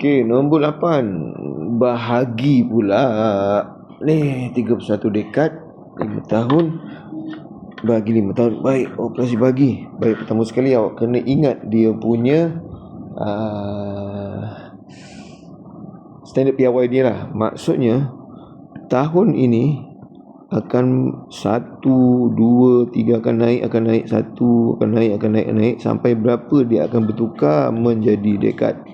Okey, nombor 8. Bahagi pula. Ni 31 dekad, 5 tahun bagi 5 tahun. Baik, operasi bagi. Baik, pertama sekali awak kena ingat dia punya standard piawai dia lah. Maksudnya tahun ini akan 1, 2, 3 akan naik, 1 akan naik sampai berapa dia akan bertukar menjadi dekad,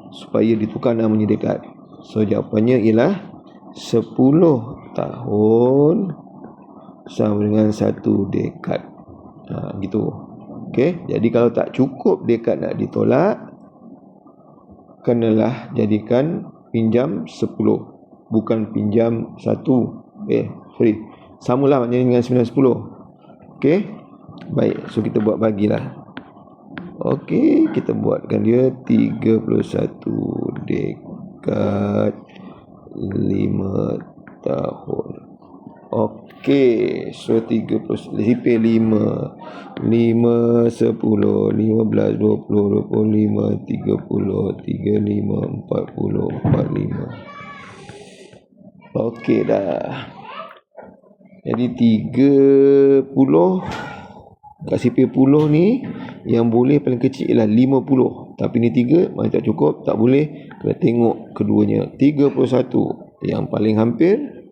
supaya ditukar namanya dekad. So jawapannya ialah 10 tahun sama dengan 1 dekad. Gitu. Okey, jadi kalau tak cukup dekad nak ditolak, kenalah jadikan pinjam 10, bukan pinjam 1. Samalah maknanya dengan 9, 10. Okey. Baik, so kita buat bagilah. Okey, kita buatkan dia 31 dekad 5 tahun. Okey, so 30 sipir 5, 5, 10, 15, 20, 25, 30, 35, 40, 45. Okey dah. Jadi 30 kat sipir 10 ni yang boleh paling kecil ialah 50. Tapi ni 3 mana tak cukup, tak boleh. Kena tengok keduanya. 31 yang paling hampir,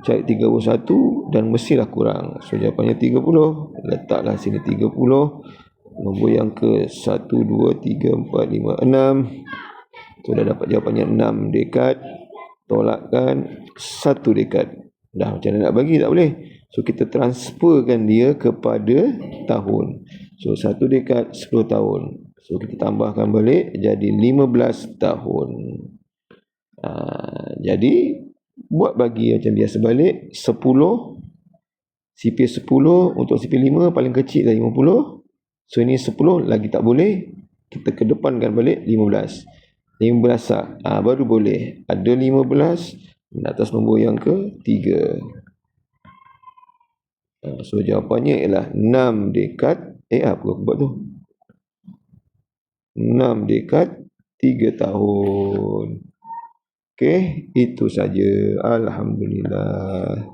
cari 31 dan mestilah kurang. So jawapannya 30. Letaklah sini 30. Nombor yang ke 1, 2, 3, 4, 5, 6. So dah dapat jawapannya 6 dekad. Tolakkan 1 dekad. Dah macam mana nak bagi, tak boleh. So kita transferkan dia kepada tahun. So 1 dekad 10 tahun. So kita tambahkan balik jadi 15 tahun. Jadi buat bagi macam biasa balik. 10 sipir 10 untuk sipir 5 paling kecil dah 50. So ini 10 lagi tak boleh, kita kedepankan balik 15. 15 baru boleh. Ada 15 atas nombor yang ke-3. So jawapannya ialah 6 dekad. Apa aku buat tu? 6 dekad 3 tahun. Okey, itu saja. Alhamdulillah.